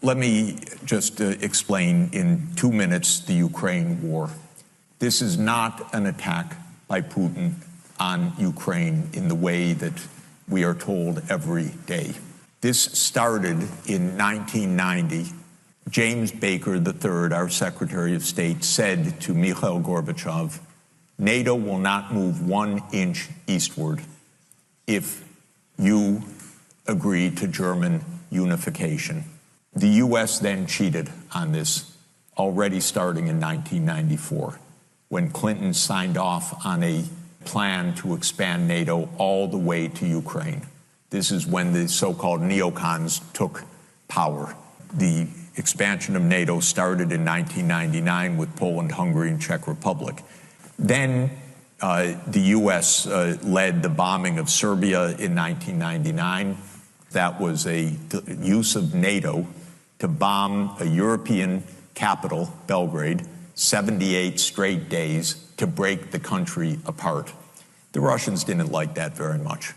Let me just explain in 2 minutes the Ukraine war. This is not an attack by Putin on Ukraine in the way that we are told every day. This started in 1990. James Baker III, our Secretary of State, said to Mikhail Gorbachev, NATO will not move 1 inch eastward if you agree to German unification. The U.S. then cheated on this, already starting in 1994, when Clinton signed off on a plan to expand NATO all the way to Ukraine. This is when the so-called neocons took power. The expansion of NATO started in 1999 with Poland, Hungary, and Czech Republic. Then the U.S. led the bombing of Serbia in 1999. That was a use of NATO to bomb a European capital, Belgrade, 78 straight days to break the country apart. The Russians didn't like that very much.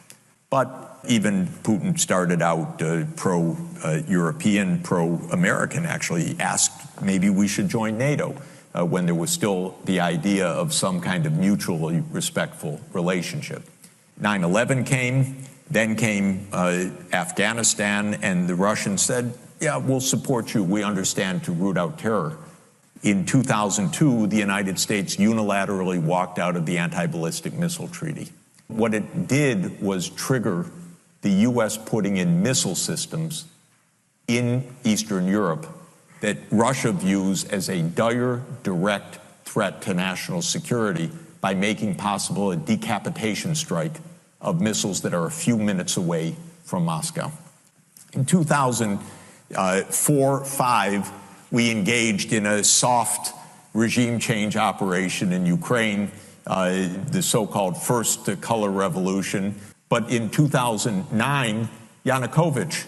But even Putin started out pro-European, pro-American, actually asked maybe we should join NATO when there was still the idea of some kind of mutually respectful relationship. 9/11 came, then came Afghanistan, and the Russians said, yeah, we'll support you. We understand to root out terror. In 2002, the United States unilaterally walked out of the anti-ballistic missile treaty. What it did was trigger the U.S. putting in missile systems in Eastern Europe that Russia views as a dire, direct threat to national security by making possible a decapitation strike of missiles that are a few minutes away from Moscow. In 2004-05, we engaged in a soft regime change operation in Ukraine, the so-called first color revolution. But in 2009, Yanukovych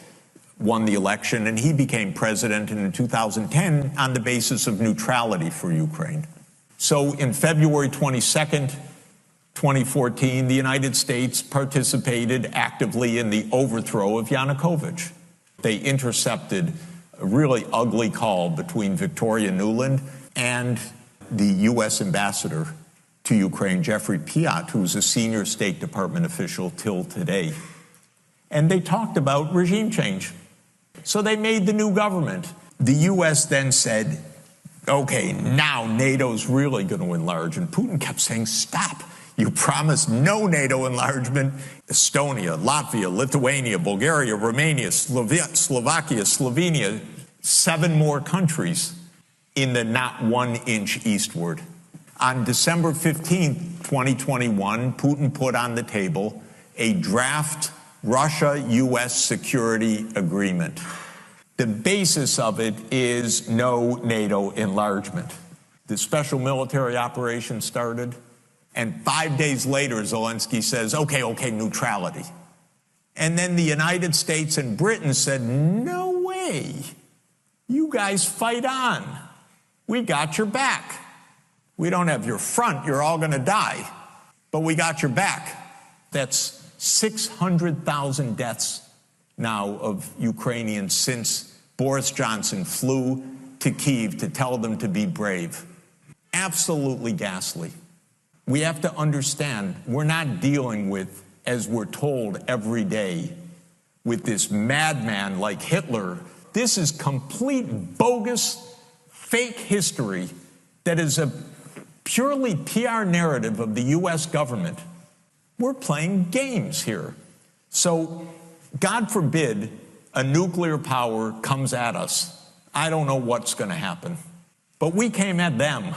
won the election, and he became president in 2010 on the basis of neutrality for Ukraine. So in February 22nd, 2014, the United States participated actively in the overthrow of Yanukovych. They intercepted a really ugly call between Victoria Nuland and the U.S. ambassador to Ukraine, Jeffrey Piat, who's a senior State Department official till today. And they talked about regime change. So they made the new government. The U.S. then said, okay, now NATO's really going to enlarge. And Putin kept saying, stop. You promised no NATO enlargement. Estonia, Latvia, Lithuania, Bulgaria, Romania, Slovakia, Slovenia, 7 more countries in the not 1 inch eastward. On December 15th, 2021, Putin put on the table a draft Russia-U.S. security agreement. The basis of it is no NATO enlargement. The special military operation started, and 5 days later, Zelensky says, okay, neutrality. And then the United States and Britain said, no way. You guys fight on. We got your back. We don't have your front. You're all going to die. But we got your back. That's 600,000 deaths now of Ukrainians since Boris Johnson flew to Kyiv to tell them to be brave. Absolutely ghastly. We have to understand we're not dealing with, as we're told every day, with this madman like Hitler. This is complete bogus, fake history that is a purely PR narrative of the U.S. government. We're playing games here. So, God forbid a nuclear power comes at us. I don't know what's going to happen. But we came at them.